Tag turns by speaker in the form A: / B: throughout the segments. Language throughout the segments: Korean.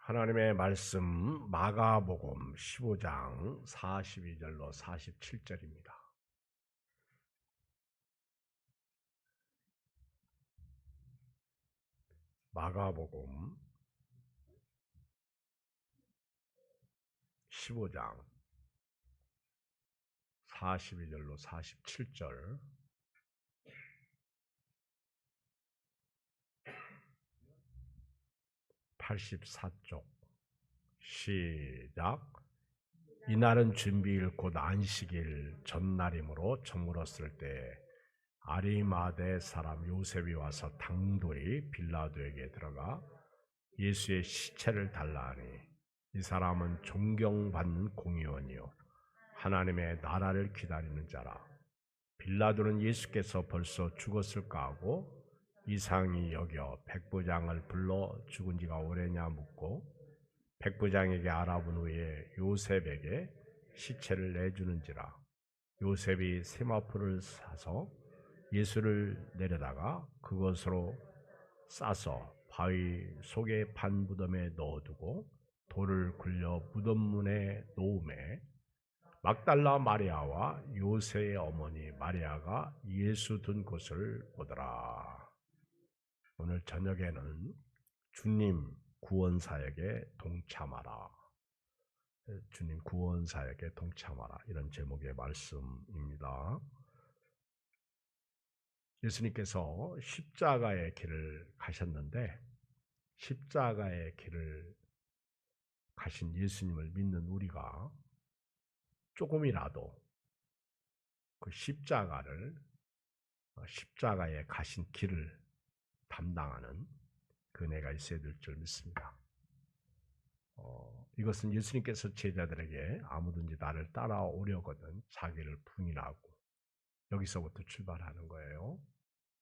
A: 하나님의 말씀 마가복음 15장 42절로 47절입니다. 마가복음 15장 42절로 47절 84쪽 시작. 이날은 준비일 곧 안식일 전날이므로 저물었을 때 아리마대 사람 요셉이 와서 당돌이 빌라도에게 들어가 예수의 시체를 달라 하니 이 사람은 존경받는 공의원이요 하나님의 나라를 기다리는 자라. 빌라도는 예수께서 벌써 죽었을까 하고 이상히 여겨 백부장을 불러 죽은 지가 오래냐 묻고 백부장에게 알아본 후에 요셉에게 시체를 내주는지라. 요셉이 세마포를 사서 예수를 내려다가 그것으로 싸서 바위 속에 판 무덤에 넣어두고 돌을 굴려 무덤 문에 놓음에 막달라 마리아와 요새의 어머니 마리아가 예수 둔 곳을 보더라. 오늘 저녁에는 주님 구원사역에 동참하라. 주님 구원사역에 동참하라. 이런 제목의 말씀입니다. 예수님께서 십자가의 길을 가셨는데 십자가의 길을 가신 예수님을 믿는 우리가 조금이라도 그 십자가에 가신 길을 담당하는 은혜가 있어야 될 줄 믿습니다. 이것은 예수님께서 제자들에게 아무든지 나를 따라오려거든 자기를 부인하고 여기서부터 출발하는 거예요.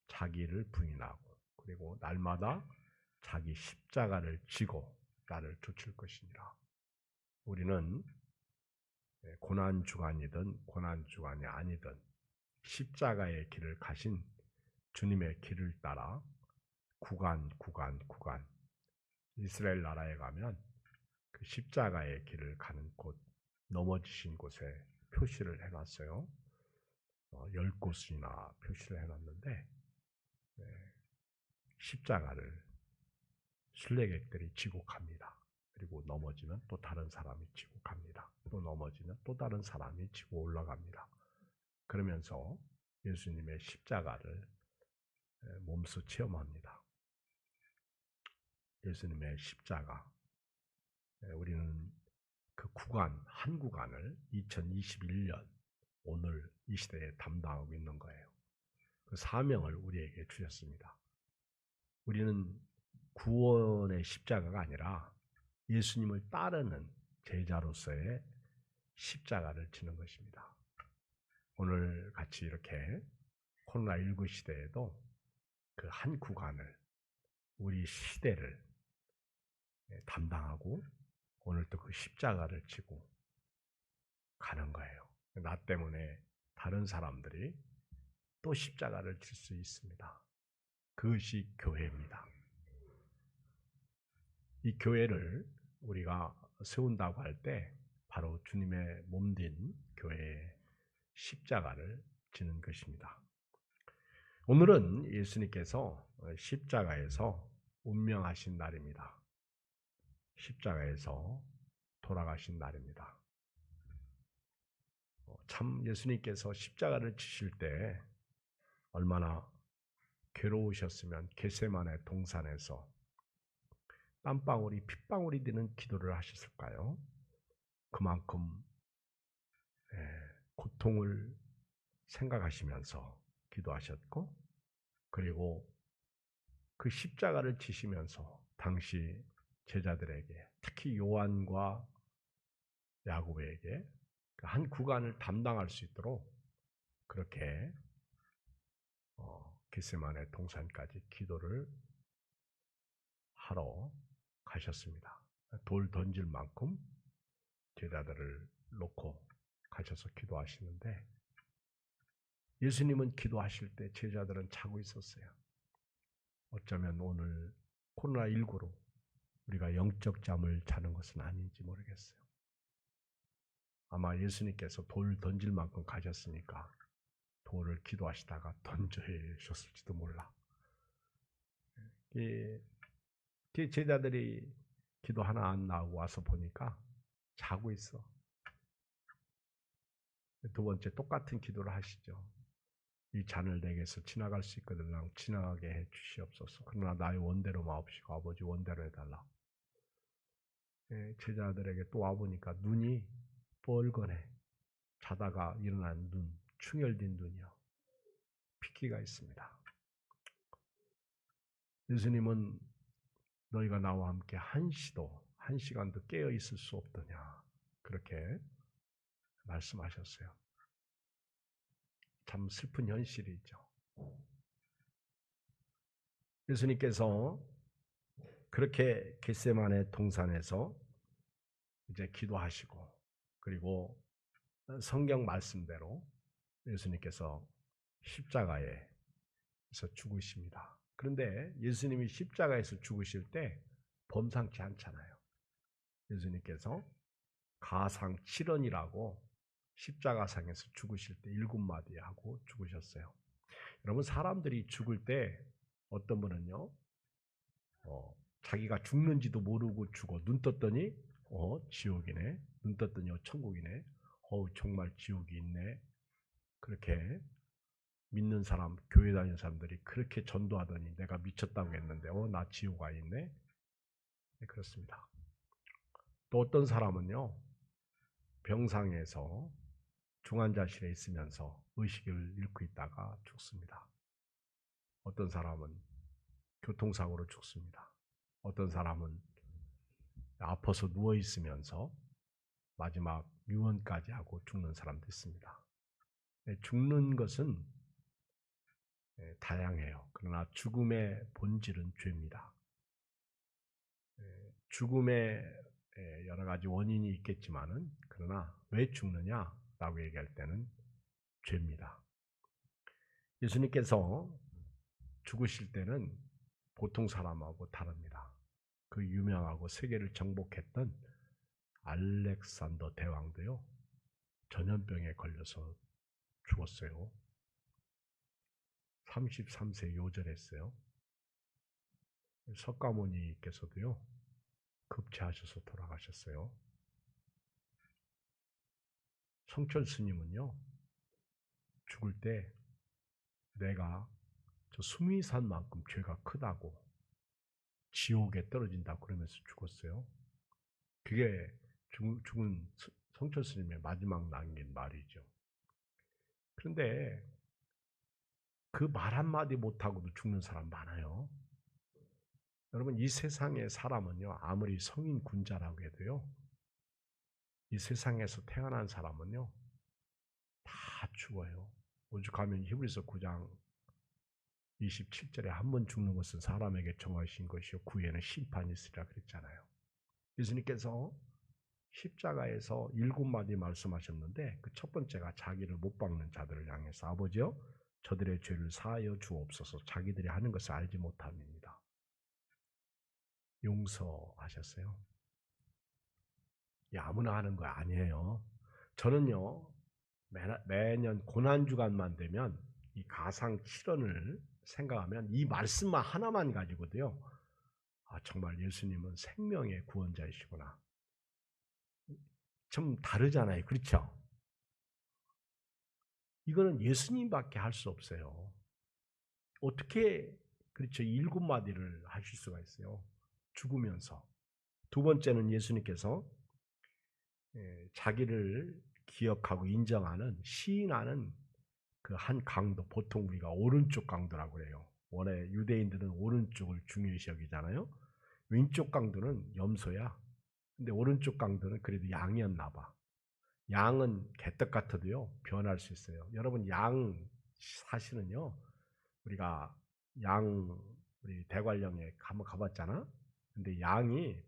A: 자기를 부인하고 그리고 날마다 자기 십자가를 지고 나를 쫓을 것이니라. 우리는 고난주간이든 고난주간이 아니든 십자가의 길을 가신 주님의 길을 따라 구간 이스라엘 나라에 가면 그 십자가의 길을 가는 곳 넘어지신 곳에 표시를 해놨어요. 10곳이나 표시를 해놨는데 십자가를 순례객들이 지고 갑니다. 그리고 넘어지면 또 다른 사람이 지고 갑니다. 또 넘어지면 또 다른 사람이 지고 올라갑니다. 그러면서 예수님의 십자가를 몸소 체험합니다. 예수님의 십자가. 우리는 그 한 구간을 2021년 오늘 이 시대에 담당하고 있는 거예요. 그 사명을 우리에게 주셨습니다. 우리는 구원의 십자가가 아니라 예수님을 따르는 제자로서의 십자가를 지는 것입니다. 오늘 같이 이렇게 코로나19 시대에도 그 한 구간을 우리 시대를 담당하고 오늘도 그 십자가를 지고 가는 거예요. 나 때문에 다른 사람들이 또 십자가를 질 수 있습니다. 그것이 교회입니다. 이 교회를 우리가 세운다고 할 때 바로 주님의 몸된 교회의 십자가를 지는 것입니다. 오늘은 예수님께서 십자가에서 운명하신 날입니다. 십자가에서 돌아가신 날입니다. 참 예수님께서 십자가를 지실 때 얼마나 괴로우셨으면 겟세마네 동산에서 땀방울이 핏방울이 되는 기도를 하셨을까요? 그만큼 고통을 생각하시면서 기도하셨고 그리고 그 십자가를 지시면서 당시 제자들에게 특히 요한과 야고보에게 한 구간을 담당할 수 있도록 그렇게 겟세마네 동산까지 기도를 하러 가셨습니다. 돌 던질 만큼 제자들을 놓고 가셔서 기도하시는데 예수님은 기도하실 때 제자들은 자고 있었어요. 어쩌면 오늘 코로나19로 우리가 영적 잠을 자는 것은 아닌지 모르겠어요. 아마 예수님께서 돌 던질 만큼 가졌으니까 돌을 기도하시다가 던져주셨을지도 몰라. 제자들이 기도 하나 안 나오고 와서 보니까 자고 있어. 두 번째 똑같은 기도를 하시죠. 이 잔을 내게서 지나갈 수 있거든 지나가게 해 주시옵소서. 그러나 나의 원대로 마옵시고 아버지 원대로 해달라. 제자들에게 또 와보니까 눈이 뻘건해. 자다가 일어난 눈, 충혈된 눈이요. 핏기가 있습니다. 예수님은 너희가 나와 함께 한 시간도 깨어 있을 수 없더냐. 그렇게 말씀하셨어요. 참 슬픈 현실이죠. 예수님께서 그렇게 겟세마네 동산에서 이제 기도하시고 그리고 성경 말씀대로 예수님께서 십자가에서 죽으십니다. 그런데 예수님이 십자가에서 죽으실 때 범상치 않잖아요. 예수님께서 가상 7원이라고 십자가상에서 죽으실 때 7마디 하고 죽으셨어요. 여러분 사람들이 죽을 때 어떤 분은요 자기가 죽는지도 모르고 죽어. 눈 떴더니 지옥이네. 눈 떴더니 천국이네. 정말 지옥이 있네. 그렇게 믿는 사람, 교회 다니는 사람들이 그렇게 전도하더니 내가 미쳤다고 했는데 나 지옥 와 있네. 네, 그렇습니다. 또 어떤 사람은요 병상에서 중환자실에 있으면서 의식을 잃고 있다가 죽습니다. 어떤 사람은 교통사고로 죽습니다. 어떤 사람은 아파서 누워 있으면서 마지막 유언까지 하고 죽는 사람도 있습니다. 죽는 것은 다양해요. 그러나 죽음의 본질은 죄입니다. 죽음의 여러 가지 원인이 있겠지만은 그러나 왜 죽느냐라고 얘기할 때는 죄입니다. 예수님께서 죽으실 때는 보통 사람하고 다릅니다. 그 유명하고 세계를 정복했던 알렉산더 대왕도요 전염병에 걸려서 죽었어요. 33세 요절했어요. 석가모니께서도요 급체하셔서 돌아가셨어요. 성철 스님은요 죽을 때 내가 저 수미산만큼 죄가 크다고 지옥에 떨어진다고 그러면서 죽었어요. 그게 죽은 성철 스님의 마지막 남긴 말이죠. 그런데 그 말 한마디 못하고도 죽는 사람 많아요. 여러분 이 세상의 사람은요 아무리 성인 군자라고 해도요 이 세상에서 태어난 사람은요 다 죽어요. 오죽하면 히브리서 9장 27절에 한 번 죽는 것은 사람에게 정하신 것이요 그 후에는 심판이 있으리라 그랬잖아요. 예수님께서 십자가에서 7마디 말씀하셨는데 그 첫 번째가 자기를 못 박는 자들을 향해서 아버지여 저들의 죄를 사하여 주옵소서. 자기들이 하는 것을 알지 못함입니다. 용서하셨어요. 아무나 하는 거 아니에요. 저는요 매년 고난주간만 되면 이 가상 7원을 생각하면 이 말씀만 하나만 가지고도요 정말 예수님은 생명의 구원자이시구나. 좀 다르잖아요. 그렇죠? 이거는 예수님밖에 할 수 없어요. 어떻게 그렇죠? 7마디를 하실 수가 있어요. 죽으면서. 두 번째는 예수님께서 자기를 기억하고 인정하는 시인하는 그 한 강도, 보통 우리가 오른쪽 강도라고 그래요. 원래 유대인들은 오른쪽을 중요시 여기잖아요. 왼쪽 강도는 염소야. 근데 오른쪽 강도는 그래도 양이었나 봐. 양은 개떡 같아도요 변할 수 있어요. 여러분 양 사실은요 우리가 우리 대관령에 한번 가봤잖아. 근데 양이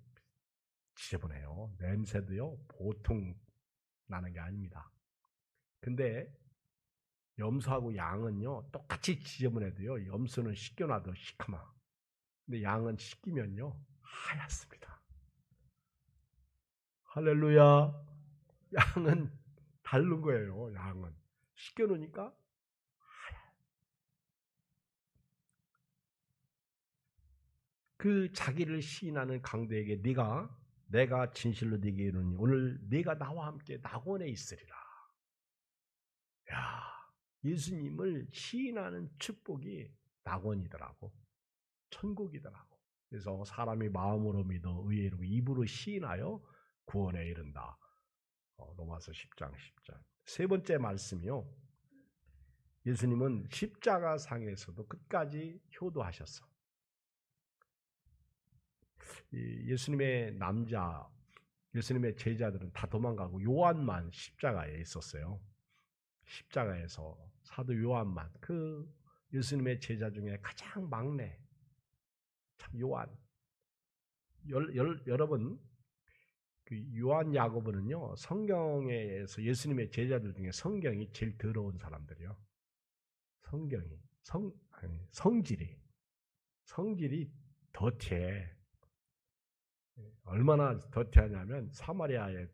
A: 지저분해요. 냄새도요 보통 나는 게 아닙니다. 근데 염소하고 양은요 똑같이 지저분해도요 염소는 씻겨놔도 시커마. 근데 양은 씻기면요 하얗습니다. 할렐루야. 양은 다른 거예요. 양은 씻겨놓으니까 그 자기를 시인하는 강도에게 내가 진실로 네게 이르노니 오늘 네가 나와 함께 낙원에 있으리라. 야, 예수님을 시인하는 축복이 낙원이더라고. 천국이더라고. 그래서 사람이 마음으로 믿어 의로 입으로 시인하여 구원에 이른다. 로마서 10장 10절. 세 번째 말씀이요. 예수님은 십자가 상에서도 끝까지 효도하셨어. 예수님의 제자들은 다 도망가고 요한만 십자가에 있었어요. 십자가에서 사도 요한만 그 예수님의 제자 중에 가장 막내 참 요한. 여러분 그 요한 야고보는요 성경에서 예수님의 제자들 중에 성경이 제일 더러운 사람들이요. 성질이 더티해. 얼마나 더티하냐면 사마리아에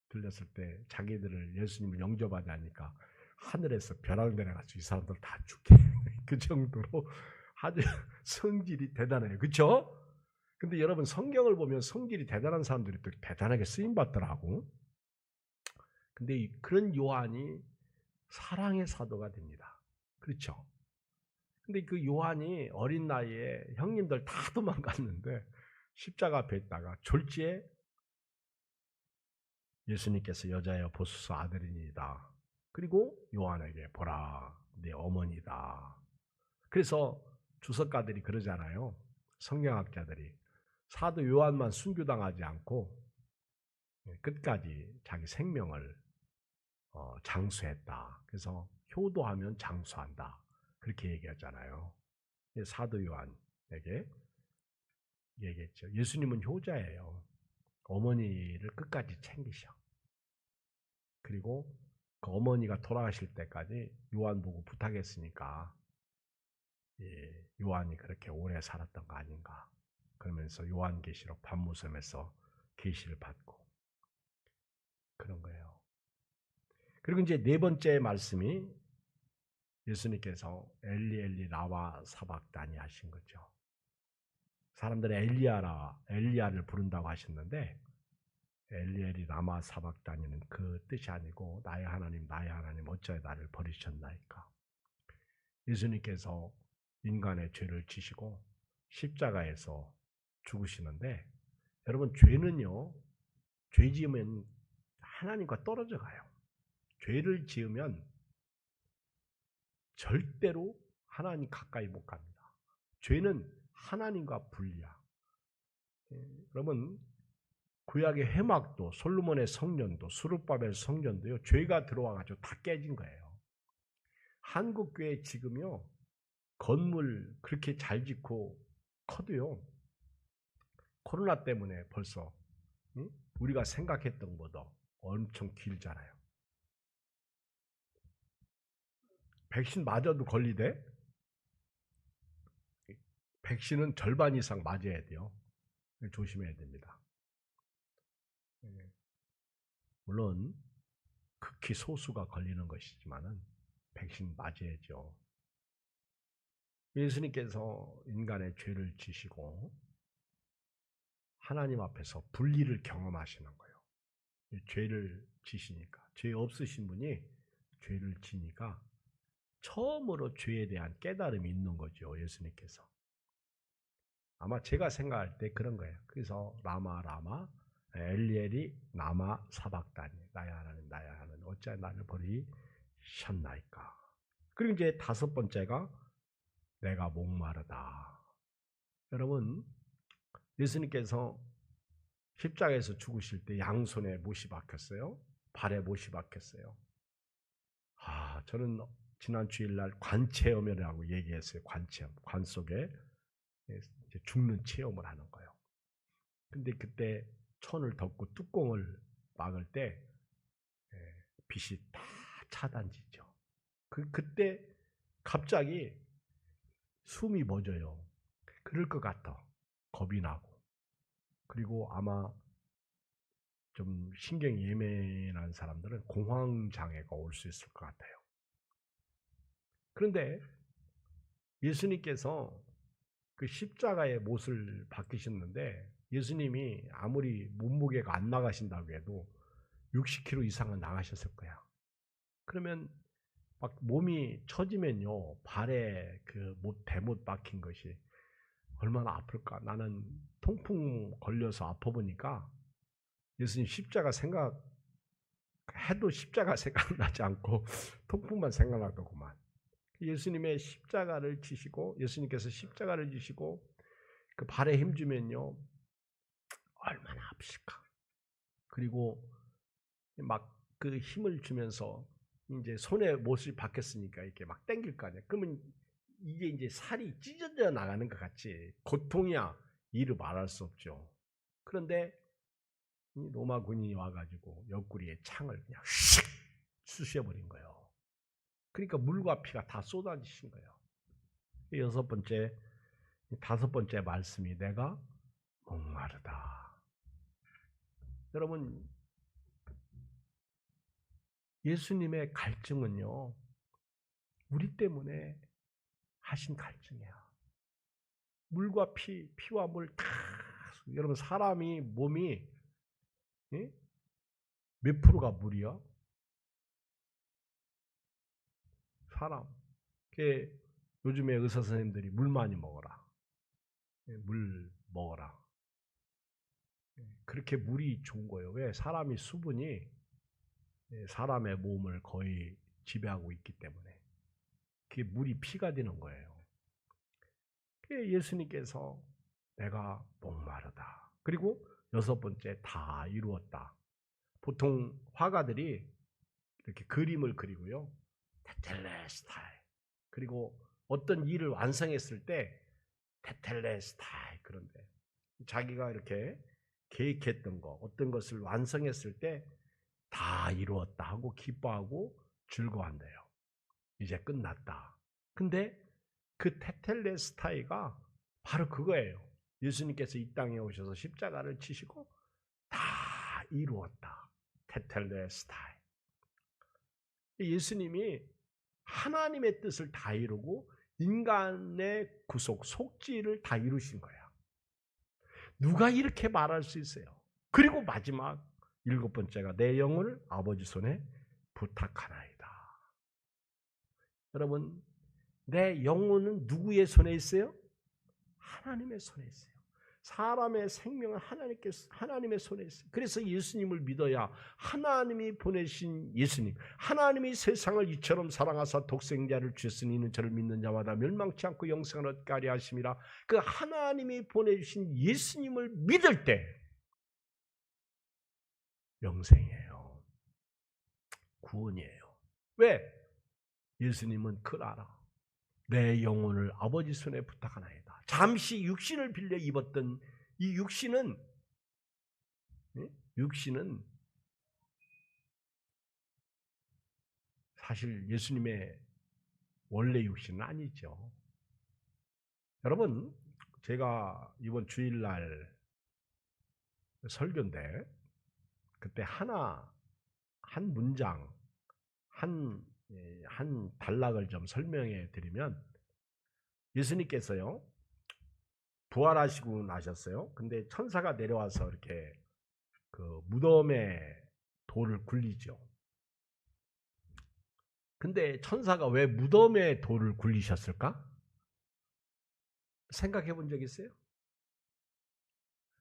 A: 들렸을 때 자기들을 예수님을 영접하지 않으니까 하늘에서 벼락 내려가지고 이 사람들 다 죽게 그 정도로 아주 성질이 대단해요. 그렇죠? 근데 여러분 성경을 보면 성질이 대단한 사람들이 또 대단하게 쓰임 받더라고. 근데 그런 요한이 사랑의 사도가 됩니다. 그렇죠? 근데 그 요한이 어린 나이에 형님들 다 도망갔는데 십자가 앞에 있다가 졸지에 예수님께서 여자여 보소서 아들이니이다. 그리고 요한에게 보라 내 어머니다. 그래서 주석가들이 그러잖아요. 성경학자들이 사도 요한만 순교당하지 않고 끝까지 자기 생명을 장수했다. 그래서 효도하면 장수한다. 그렇게 얘기하잖아요. 사도 요한에게 얘기했죠. 예수님은 효자예요. 어머니를 끝까지 챙기셔. 그리고 그 어머니가 돌아가실 때까지 요한 보고 부탁했으니까 요한이 그렇게 오래 살았던 거 아닌가. 그러면서 요한계시록 반무섬에서 계시를 받고 그런 거예요. 그리고 이제 네 번째 말씀이 예수님께서 엘리 엘리 라마 사박다니 하신 거죠. 사람들은 엘리야를 부른다고 하셨는데 엘리 엘리 라마 사박다니는 그 뜻이 아니고 나의 하나님 어찌하여 나를 버리셨나이까. 예수님께서 인간의 죄를 지시고 십자가에서 죽으시는데 여러분 죄는요. 죄 지으면 하나님과 떨어져 가요. 죄를 지으면 절대로 하나님 가까이 못 갑니다. 죄는 하나님과 분리야. 여러분 구약의 회막도 솔로몬의 성전도 수르바벨 성전도요. 죄가 들어와가지고 다 깨진 거예요. 한국교회 지금요. 건물 그렇게 잘 짓고 커도요. 코로나 때문에 벌써 우리가 생각했던 것보다 엄청 길잖아요. 백신 맞아도 걸리대? 백신은 절반 이상 맞아야 돼요. 조심해야 됩니다. 물론 극히 소수가 걸리는 것이지만은 백신 맞아야죠. 예수님께서 인간의 죄를 지시고 하나님 앞에서 분리를 경험하시는 거예요. 죄를 지시니까 죄 없으신 분이 죄를 지니까 처음으로 죄에 대한 깨달음이 있는 거죠. 예수님께서. 아마 제가 생각할 때 그런 거예요. 그래서 라마 엘리엘이 라마 사박다니 나의 하나님 어찌하여 나를 버리셨나이까. 그리고 이제 다섯 번째가 내가 목마르다. 여러분 예수님께서 십자가에서 죽으실 때 양손에 못이 박혔어요. 발에 못이 박혔어요. 저는 지난 주일날 관체험이라고 얘기했어요. 관체험. 관 속에 죽는 체험을 하는 거예요. 근데 그때 천을 덮고 뚜껑을 막을 때 빛이 다 차단지죠. 그때 갑자기 숨이 멎어요. 그럴 것 같아. 겁이 나고. 그리고 아마 좀 신경 예민한 사람들은 공황장애가 올 수 있을 것 같아요. 그런데 예수님께서 그 십자가의 못을 박히셨는데 예수님이 아무리 몸무게가 안 나가신다고 해도 60kg 이상은 나가셨을 거야. 그러면 막 몸이 처지면요, 발에 그 대못 박힌 것이 얼마나 아플까. 나는 통풍 걸려서 아파 보니까 예수님 십자가 생각해도 십자가 생각나지 않고 통풍만 생각나더구만. 예수님의 십자가를 지시고, 예수님께서 십자가를 지시고 그 발에 힘주면요 얼마나 아프실까. 그리고 막 그 힘을 주면서 이제 손에 못을 박혔으니까 이렇게 막 당길 거 아니야. 그러면 이게 이제 살이 찢어져 나가는 것 같이 고통이야 이루 말할 수 없죠. 그런데 이 로마 군인이 와가지고 옆구리에 창을 그냥 휙 쑤셔버린 거예요. 그러니까 물과 피가 다 쏟아지신 거예요. 다섯 번째 말씀이 내가 목마르다. 여러분, 예수님의 갈증은요, 우리 때문에 하신 갈증이야. 물과 피와 물 다. 여러분, 사람이 몸이 몇 프로가 물이야? 사람. 요즘에 의사 선생님들이 물 많이 먹어라. 물 먹어라. 그렇게 물이 좋은 거예요. 왜? 사람이 수분이 사람의 몸을 거의 지배하고 있기 때문에. 그게 물이 피가 되는 거예요. 예수님께서 내가 목마르다. 그리고 여섯 번째 다 이루었다. 보통 화가들이 이렇게 그림을 그리고요. 테텔레스타이. 그리고 어떤 일을 완성했을 때 테텔레스타이. 그런데 자기가 이렇게 계획했던 거, 어떤 것을 완성했을 때 다 이루었다 하고 기뻐하고 즐거워한대요. 이제 끝났다. 근데 그 테텔레스타이가 바로 그거예요. 예수님께서 이 땅에 오셔서 십자가를 치시고 다 이루었다. 테텔레스타이. 예수님이 하나님의 뜻을 다 이루고 인간의 구속, 속죄를 다 이루신 거야. 누가 이렇게 말할 수 있어요? 그리고 마지막 일곱 번째가 내 영혼을 아버지 손에 부탁하나이다. 여러분, 내 영혼은 누구의 손에 있어요? 하나님의 손에 있어요. 사람의 생명은 하나님의 손에 있어요. 그래서 예수님을 믿어야 하나님이 보내신 예수님, 하나님이 세상을 이처럼 사랑하사 독생자를 주셨으니 이는 저를 믿는 자마다 멸망치 않고 영생을 얻게 하려 하심이라. 그 하나님이 보내주신 예수님을 믿을 때 영생이에요. 구원이에요. 왜? 예수님은 그걸 알아. 내 영혼을 아버지 손에 부탁하나이다. 잠시 육신을 빌려 입었던 이 육신은 사실 예수님의 원래 육신은 아니죠. 여러분, 제가 이번 주일날 설교인데 그때 한 문장, 한 단락을 좀 설명해 드리면 예수님께서요 부활하시고 나셨어요. 근데 천사가 내려와서 이렇게 그 무덤에 돌을 굴리죠. 근데 천사가 왜 무덤에 돌을 굴리셨을까? 생각해 본 적 있어요?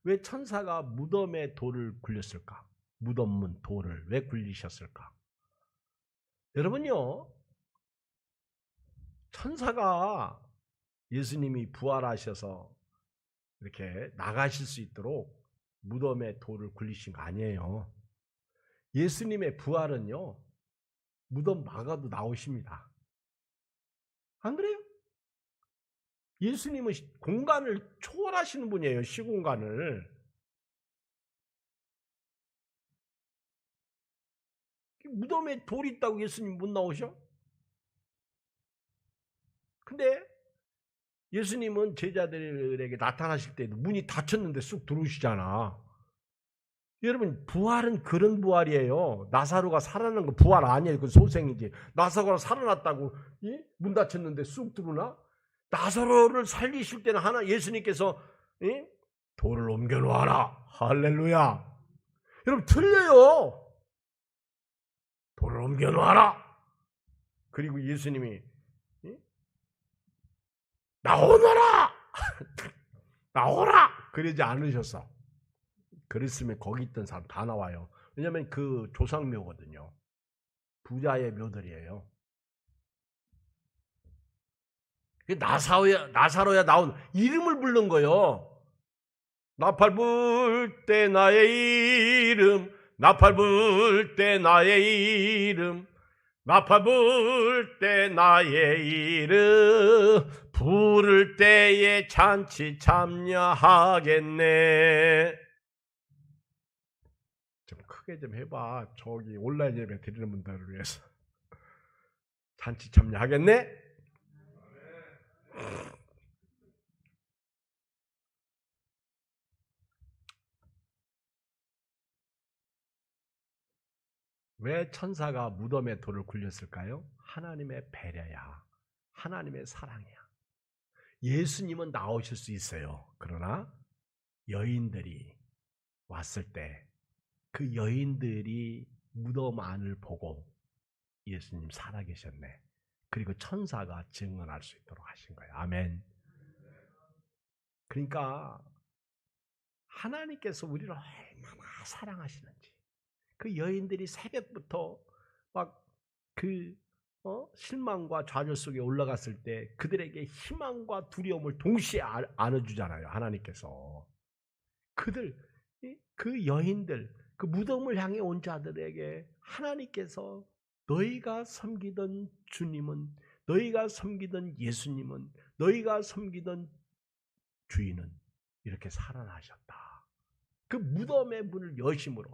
A: 왜 천사가 무덤에 돌을 굴렸을까? 무덤문 돌을 왜 굴리셨을까? 여러분요, 천사가 예수님이 부활하셔서 이렇게 나가실 수 있도록 무덤에 돌을 굴리신 거 아니에요. 예수님의 부활은요, 무덤 막아도 나오십니다. 안 그래요? 예수님은 공간을 초월하시는 분이에요. 시공간을. 무덤에 돌이 있다고 예수님 못 나오셔? 근데 예수님은 제자들에게 나타나실 때도 문이 닫혔는데 쑥 들어오시잖아. 여러분 부활은 그런 부활이에요. 나사로가 살아난 거 부활 아니에요. 그 소생이지. 나사로가 살아났다고 문 닫혔는데 쑥 들어오나? 나사로를 살리실 때는 하나 예수님께서 돌을 옮겨 놓아라. 할렐루야. 여러분 틀려요. 돌을 옮겨 놓아라. 그리고 예수님이 나오너라. 나오라. 그러지 않으셨어. 그랬으면 거기 있던 사람 다 나와요. 왜냐하면 그 조상묘거든요. 부자의 묘들이에요. 나사로야 나온 이름을 부른 거예요. 나팔 불 때 나의 이름, 나팔 불 때 나의 이름, 나팔 불 때 나의 이름, 부를 때에 잔치 참여하겠네. 좀 크게 좀 해봐. 저기 온라인 예배 드리는 분들을 위해서. 잔치 참여하겠네? 왜 천사가 무덤에 돌을 굴렸을까요? 하나님의 배려야. 하나님의 사랑이야. 예수님은 나오실 수 있어요. 그러나 여인들이 왔을 때 그 여인들이 무덤 안을 보고 예수님 살아계셨네. 그리고 천사가 증언할 수 있도록 하신 거예요. 아멘. 그러니까 하나님께서 우리를 얼마나 사랑하시는지. 그 여인들이 새벽부터 막 그 실망과 좌절 속에 올라갔을 때 그들에게 희망과 두려움을 동시에 안아주잖아요. 하나님께서. 그 여인들, 그 무덤을 향해 온 자들에게 하나님께서 너희가 섬기던 주님은, 너희가 섬기던 예수님은, 너희가 섬기던 주인은 이렇게 살아나셨다. 그 무덤의 문을 여심으로.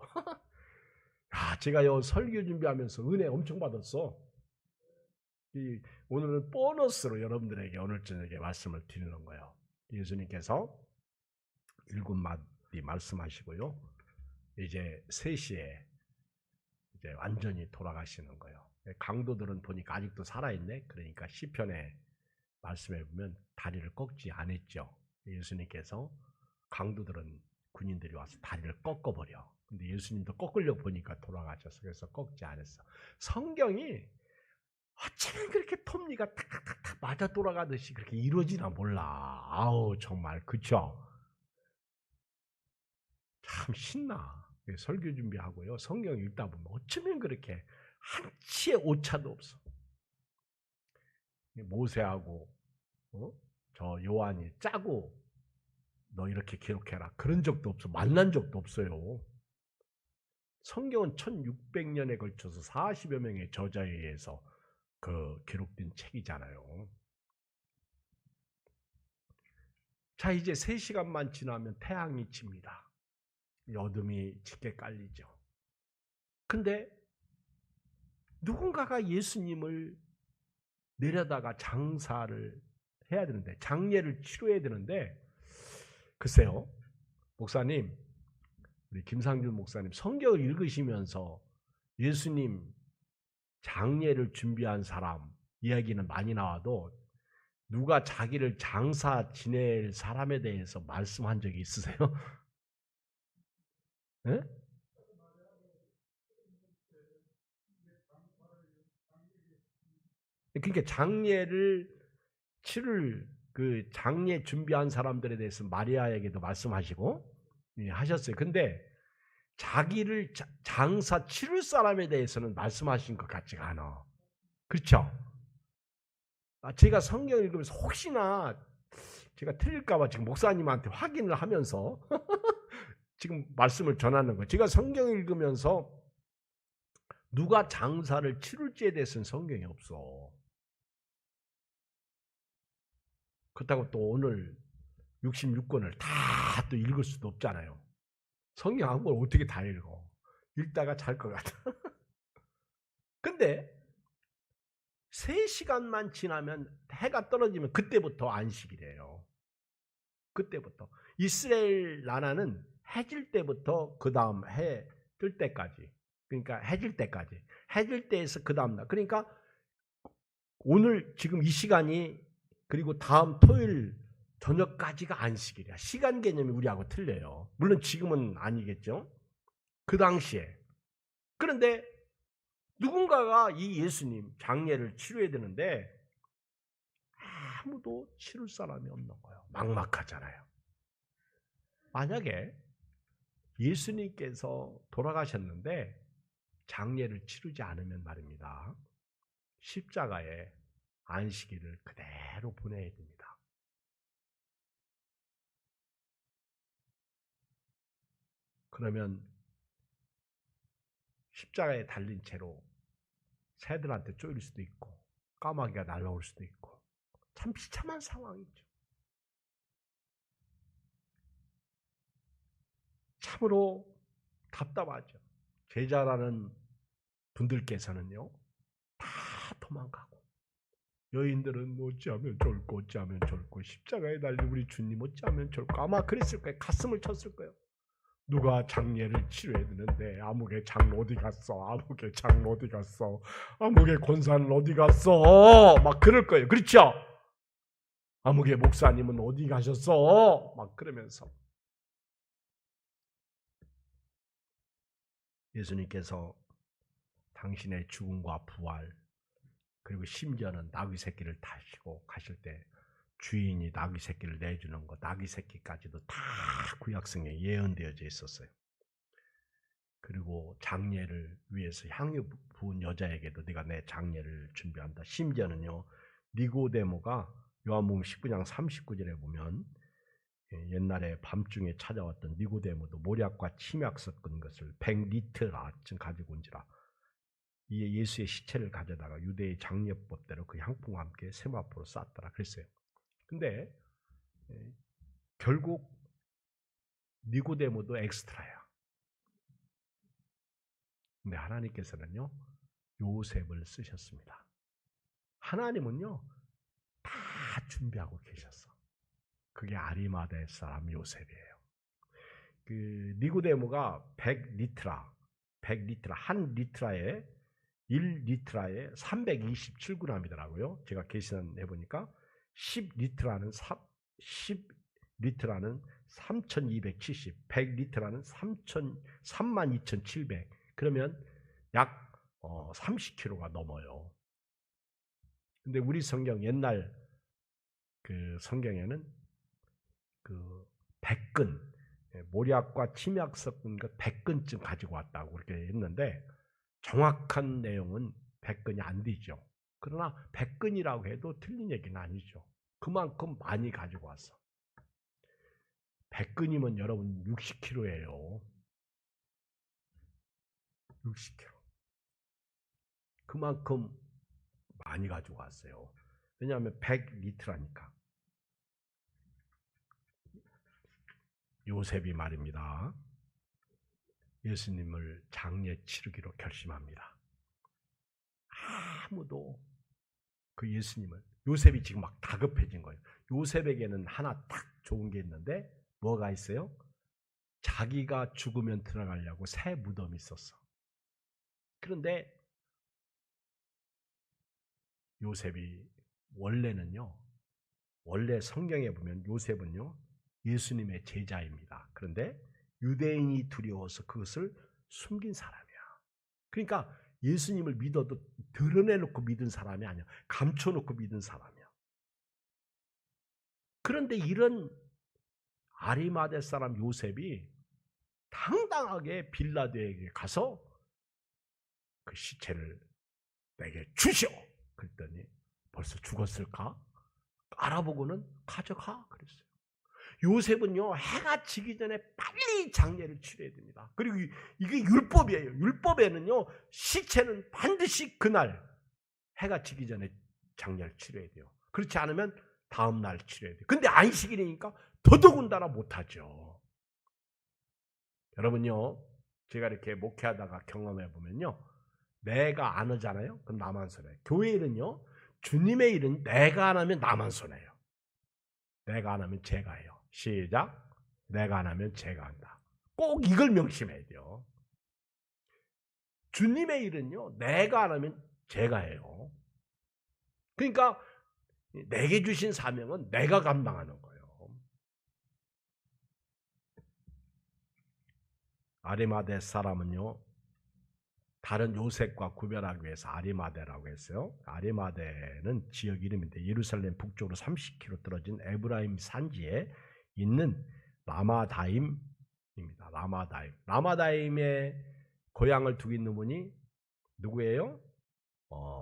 A: 제가요 설교 준비하면서 은혜 엄청 받았어. 오늘은 보너스로 여러분들에게 오늘 저녁에 말씀을 드리는 거예요. 예수님께서 7마디 말씀하시고요. 이제 3시에 이제 완전히 돌아가시는 거예요. 강도들은 보니까 아직도 살아있네. 그러니까 시편에 말씀해 보면 다리를 꺾지 않았죠. 예수님께서 강도들은 군인들이 와서 다리를 꺾어버려. 근데 예수님도 꺾으려고 보니까 돌아가셨어. 그래서 꺾지 않았어. 성경이 어쩌면 그렇게 톱니가 탁탁탁탁 맞아 돌아가듯이 그렇게 이루어지나 몰라. 아우 정말 그쵸? 참 신나. 설교 준비하고요. 성경 읽다 보면 어쩌면 그렇게 한치의 오차도 없어. 모세하고 저 요한이 짜고 너 이렇게 기록해라. 그런 적도 없어. 만난 적도 없어요. 성경은 1600년에 걸쳐서 40여 명의 저자에 의해서 그 기록된 책이잖아요. 자, 이제 3시간만 지나면 태양이 칩니다. 어둠이 짙게 깔리죠. 근데 누군가가 예수님을 내려다가 장사를 해야 되는데, 장례를 치러야 되는데, 글쎄요, 목사님, 우리 김상준 목사님 성경을 읽으시면서 예수님 장례를 준비한 사람 이야기는 많이 나와도 누가 자기를 장사 지낼 사람에 대해서 말씀한 적이 있으세요? 네? 그러니까 장례를 치를 그 장례 준비한 사람들에 대해서 마리아에게도 말씀하시고 하셨어요. 근데 자기를 장사 치를 사람에 대해서는 말씀하신 것 같지가 않아. 그렇죠? 제가 성경 읽으면서 혹시나 제가 틀릴까봐 지금 목사님한테 확인을 하면서 지금 말씀을 전하는 거예요. 제가 성경 읽으면서 누가 장사를 치룰지에 대해서는 성경이 없어. 그렇다고 또 오늘 66권을 다 또 읽을 수도 없잖아요. 성경 한 권 어떻게 다 읽어? 읽다가 잘 것 같아. 근데 3시간만 지나면 해가 떨어지면 그때부터 안식이래요. 그때부터. 이스라엘 나라는 해질 때부터 그 다음 해 뜰 때까지, 그러니까 해질 때까지, 해질 때에서 그 다음 날, 그러니까 오늘 지금 이 시간이 그리고 다음 토요일 저녁까지가 안식일이야. 시간 개념이 우리하고 틀려요. 물론 지금은 아니겠죠. 그 당시에. 그런데 누군가가 이 예수님 장례를 치료해야 되는데 아무도 치를 사람이 없는 거예요. 막막하잖아요. 만약에 예수님께서 돌아가셨는데 장례를 치르지 않으면 말입니다. 십자가에 안식일을 그대로 보내야 됩니다. 그러면 십자가에 달린 채로 새들한테 쫓길 수도 있고 까마귀가 날아올 수도 있고 참 비참한 상황이죠. 참으로 답답하죠. 제자라는 분들께서는요. 다 도망가고 여인들은 어찌하면 좋을까 어찌하면 좋을까 십자가에 달린 우리 주님 어찌하면 좋을까 아마 그랬을 거예요. 가슴을 쳤을 거예요. 누가 장례를 치료해야 되는데 아무개 장 어디 갔어? 아무개 장 어디 갔어? 아무개 권사는 어디 갔어? 막 그럴 거예요. 그렇죠? 아무개 목사님은 어디 가셨어? 막 그러면서 예수님께서 당신의 죽음과 부활 그리고 심지어는 나귀 새끼를 타시고 가실 때 주인이 나귀 새끼를 내주는 것, 나귀 새끼까지도 다 구약성에 예언되어져 있었어요. 그리고 장례를 위해서 향유 부은 여자에게도 네가 내 장례를 준비한다. 심지어는요. 니고데모가 요한복음 19장 39절에 보면 옛날에 밤중에 찾아왔던 니고데모도 모략과 침약 섞은 것을 100리터라 가지고 온지라 이에 예수의 시체를 가져다가 유대의 장례법대로 그 향품과 함께 세마포로 쌌더라 그랬어요. 근데 결국 니고데모도 엑스트라야. 근데 하나님께서는요. 요셉을 쓰셨습니다. 하나님은요. 다 준비하고 계셨어. 그게 아리마대 사람 요셉이에요. 그 니고데모가 100리트라 한 리트라에 1리트라에 327g이더라고요. 제가 계산해 보니까 10리트라는 3270, 100리트라는 32,700. 그러면 약 30kg가 넘어요. 근데 우리 성경 옛날 그 성경에는 그 100근 모략과 침약 섞은 것 100근쯤 가지고 왔다고 그렇게 했는데 정확한 내용은 100근이 안 되죠. 그러나 100근이라고 해도 틀린 얘기는 아니죠. 그만큼 많이 가지고 왔어. 100근이면 여러분 60kg예요. 60kg. 그만큼 많이 가지고 왔어요. 왜냐하면 100리터라니까. 요셉이 말입니다. 예수님을 장례 치르기로 결심합니다. 아무도 그 예수님을 요셉이 지금 막 다급해진 거예요. 요셉에게는 하나 딱 좋은 게 있는데 뭐가 있어요? 자기가 죽으면 들어가려고 새 무덤이 있었어. 그런데 요셉이 원래는요. 원래 성경에 보면 요셉은요. 예수님의 제자입니다. 그런데 유대인이 두려워서 그것을 숨긴 사람이야. 그러니까 예수님을 믿어도 드러내놓고 믿은 사람이 아니야. 감춰놓고 믿은 사람이야. 그런데 이런 아리마대 사람 요셉이 당당하게 빌라도에게 가서 그 시체를 내게 주시오. 그랬더니 벌써 죽었을까? 알아보고는 가져가 그랬어요. 요셉은요 해가 지기 전에 빨리 장례를 치러야 됩니다. 그리고 이게 율법이에요. 율법에는요 시체는 반드시 그날 해가 지기 전에 장례를 치러야 돼요. 그렇지 않으면 다음 날 치러야 돼요. 근데 안식일이니까 더더군다나 못하죠. 여러분요 제가 이렇게 목회하다가 경험해 보면요 내가 안 하잖아요. 그럼 나만 손해요. 교회 일은요 주님의 일은 내가 안 하면 나만 손해요. 내가 안 하면 제가 해요. 시작. 내가 안 하면 제가 한다. 꼭 이걸 명심해야 돼요. 주님의 일은요, 내가 안 하면 제가 해요. 그러니까 내게 주신 사명은 내가 감당하는 거예요. 아리마대 사람은요, 다른 요셉과 구별하기 위해서 아리마대라고 했어요. 아리마대는 지역 이름인데 예루살렘 북쪽으로 30km 떨어진 에브라임 산지에 있는 라마다임입니다. 라마다임. 라마다임의 고향을 두고 있는 분이 누구예요?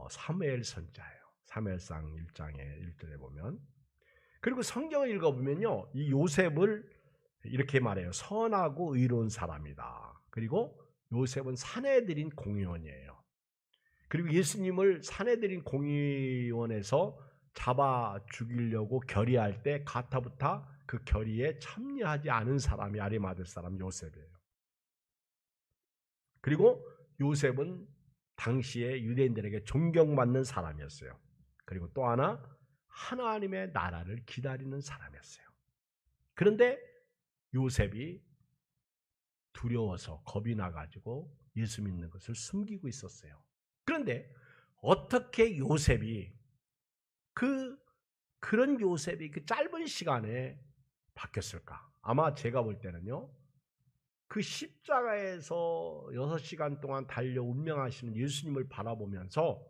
A: 사무엘 선자예요. 사무엘상 1장에 1절에 보면. 그리고 성경을 읽어보면요, 이 요셉을 이렇게 말해요. 선하고 의로운 사람이다. 그리고 요셉은 사내들인 공의원이에요. 그리고 예수님을 사내들인 공의원에서 잡아 죽이려고 결의할 때 가타부타 그 결의에 참여하지 않은 사람이 아리마대 사람 요셉이에요. 그리고 요셉은 당시에 유대인들에게 존경받는 사람이었어요. 그리고 또 하나 하나님의 나라를 기다리는 사람이었어요. 그런데 요셉이 두려워서 겁이 나가지고 예수 믿는 것을 숨기고 있었어요. 그런데 어떻게 요셉이 그런 요셉이 그 짧은 시간에 바뀌었을까? 아마 제가 볼 때는요, 그 십자가에서 6시간 동안 달려 운명하시는 예수님을 바라보면서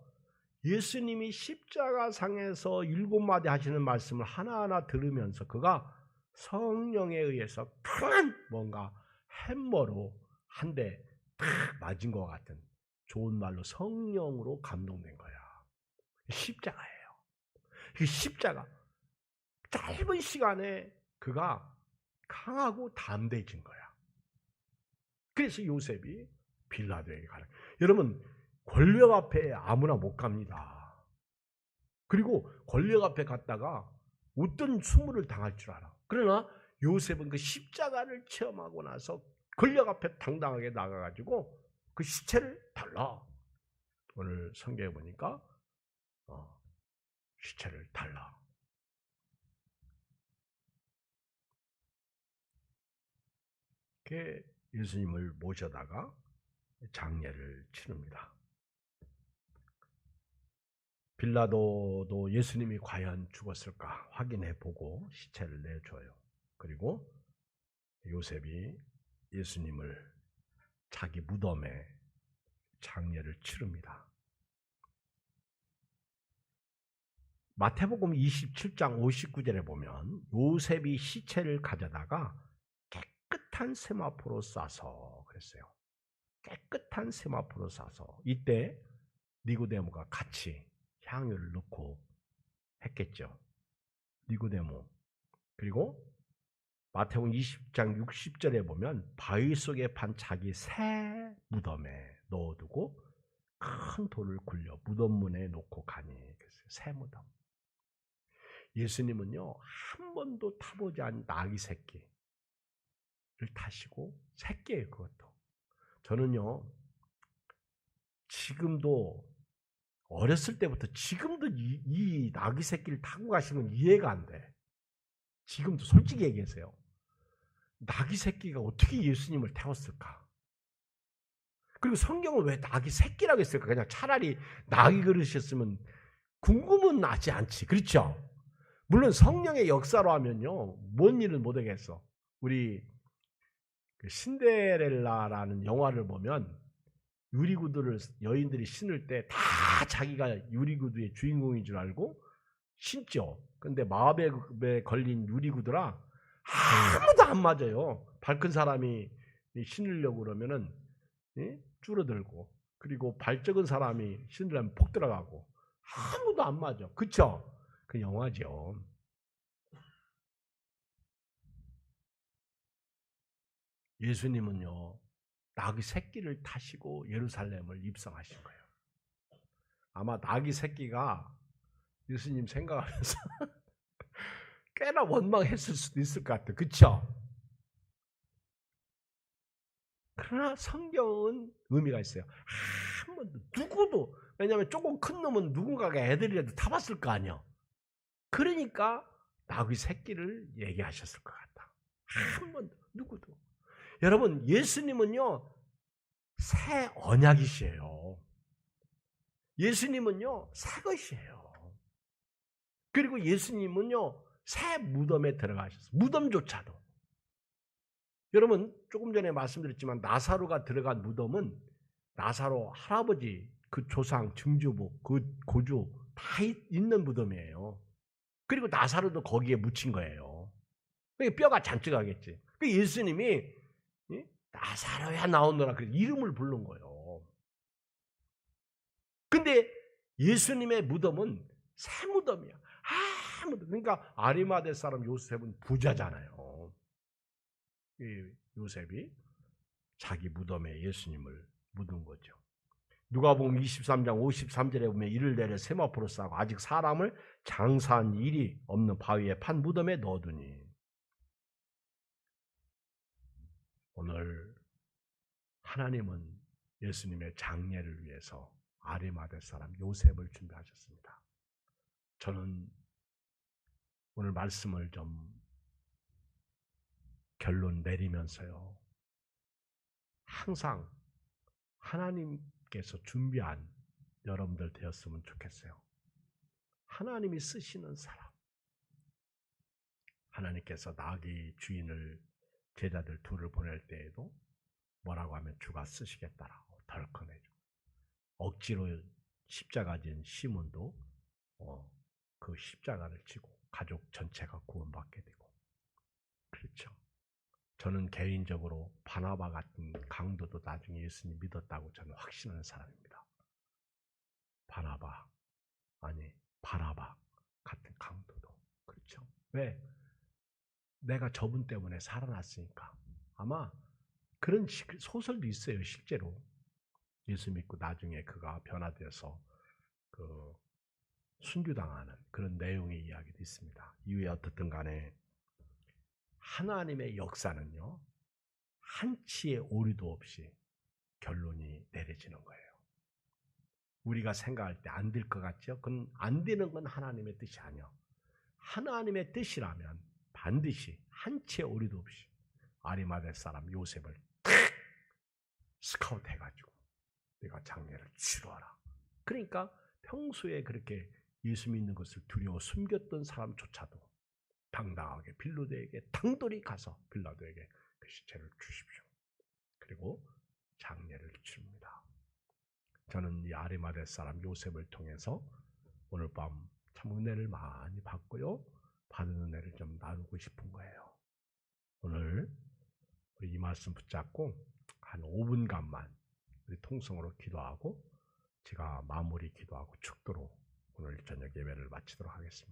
A: 예수님이 십자가상에서 7마디 하시는 말씀을 하나하나 들으면서 그가 성령에 의해서 강한 뭔가 햄머로 한 대 탁 맞은 것 같은, 좋은 말로 성령으로 감동된 거야. 십자가예요. 그 십자가, 짧은 시간에 그가 강하고 담대해진 거야. 그래서 요셉이 빌라도에게 가는. 여러분, 권력 앞에 아무나 못 갑니다. 그리고 권력 앞에 갔다가 어떤 수모를 당할 줄 알아. 그러나 요셉은 그 십자가를 체험하고 나서 권력 앞에 당당하게 나가가지고 그 시체를 달라. 오늘 성경에 보니까 시체를 달라. 그렇게 예수님을 모셔다가 장례를 치릅니다. 빌라도도 예수님이 과연 죽었을까 확인해 보고 시체를 내줘요. 그리고 요셉이 예수님을 자기 무덤에 장례를 치릅니다. 마태복음 27장 59절에 보면 요셉이 시체를 가져다가 깨끗한 세마포로 싸서 그랬어요. 깨끗한 세마포로 싸서 이때 니고데모가 같이 향유를 넣고 했겠죠. 니고데모. 그리고 마태복음 20장 60절에 보면 바위 속에 판 자기 새 무덤에 넣어두고 큰 돌을 굴려 무덤문에 놓고 가니. 그랬어요. 새 무덤. 예수님은요, 한 번도 타보지 않은 나귀 새끼를 타시고, 새끼예요, 그것도. 저는요, 지금도 어렸을 때부터 지금도 이 나귀 새끼를 타고 가시는 건 이해가 안 돼. 지금도 솔직히 얘기하세요. 나귀 새끼가 어떻게 예수님을 태웠을까? 그리고 성경은 왜 나귀 새끼라고 했을까? 그냥 차라리 나귀 그릇이었으면 궁금은 나지 않지. 그렇죠? 물론 성령의 역사로 하면요, 뭔 일은 못하겠어. 우리 신데렐라라는 영화를 보면 유리구두를 여인들이 신을 때 다 자기가 유리구두의 주인공인 줄 알고 신죠. 근데 마법에 걸린 유리구두라 아무도 안 맞아요. 발 큰 사람이 신으려고 그러면은 줄어들고, 그리고 발 적은 사람이 신으려면 폭 들어가고 아무도 안 맞아. 그쵸? 그 영화죠. 예수님은요, 나귀 새끼를 타시고 예루살렘을 입성하신 거예요. 아마 나귀 새끼가 예수님 생각하면서 꽤나 원망했을 수도 있을 것 같아요. 그쵸? 그러나 성경은 의미가 있어요. 한 번도, 누구도, 왜냐하면 조금 큰 놈은 누군가가 애들이라도 타봤을 거 아니야. 그러니까 나귀 새끼를 얘기하셨을 것 같다. 한 번도, 누구도. 여러분, 예수님은요, 새 언약이시에요. 예수님은요, 새 것이에요. 그리고 예수님은요, 새 무덤에 들어가셨어요. 무덤조차도. 여러분, 조금 전에 말씀드렸지만 나사로가 들어간 무덤은 나사로 할아버지, 그 조상, 증조부, 그 고조 다 있는 무덤이에요. 그리고 나사로도 거기에 묻힌 거예요. 뼈가 잔뜩하겠지. 예수님이 나사로야 나오너라 그래서 이름을 부른 거예요. 근데 예수님의 무덤은 새 무덤이야. 그러니까 아리마대 사람 요셉은 부자잖아요. 요셉이 자기 무덤에 예수님을 묻은 거죠. 누가복음 23장 53절에 보면 이를 내려 세마포로 싸고 아직 사람을 장사한 일이 없는 바위에 판 무덤에 넣어두니. 오늘 하나님은 예수님의 장례를 위해서 아리마대 사람 요셉을 준비하셨습니다. 저는 오늘 말씀을 좀 결론 내리면서요, 항상 하나님께서 준비한 여러분들 되었으면 좋겠어요. 하나님이 쓰시는 사람. 하나님께서 나귀 주인을 제자들 둘을 보낼 때에도 뭐라고 하면 주가 쓰시겠다라고 덜커내죠. 억지로 십자가 진 시몬도 그 십자가를 지고 가족 전체가 구원받게 되고. 그렇죠. 저는 개인적으로 바나바 같은 강도도 나중에 예수님 믿었다고 저는 확신하는 사람입니다. 바나바, 아니 바라바 같은 강도도. 그렇죠. 왜? 내가 저분 때문에 살아났으니까. 아마 그런 소설도 있어요, 실제로. 예수 믿고 나중에 그가 변화되어서 그 순교당하는 그런 내용의 이야기도 있습니다. 이후에 어떻든 간에 하나님의 역사는요, 한치의 오류도 없이 결론이 내려지는 거예요. 우리가 생각할 때 안 될 것 같죠? 그건 안 되는 건 하나님의 뜻이 아니야. 하나님의 뜻이라면 반드시 한치의 오류도 없이 아리마대 사람 요셉을 탁 스카우트 해가지고 내가 장례를 치러라. 그러니까 평소에 그렇게 예수 믿는 것을 두려워 숨겼던 사람조차도 당당하게 빌라도에게 당돌이 가서 빌라도에게 그 시체를 주십시오. 그리고 장례를 치릅니다. 저는 이 아리마대 사람 요셉을 통해서 오늘 밤 참 은혜를 많이 받고요. 받은 은혜를 좀 나누고 싶은 거예요. 오늘 우리 이 말씀 붙잡고 한 5분간만 우리 통성으로 기도하고 제가 마무리 기도하고 축도로 오늘 저녁 예배를 마치도록 하겠습니다.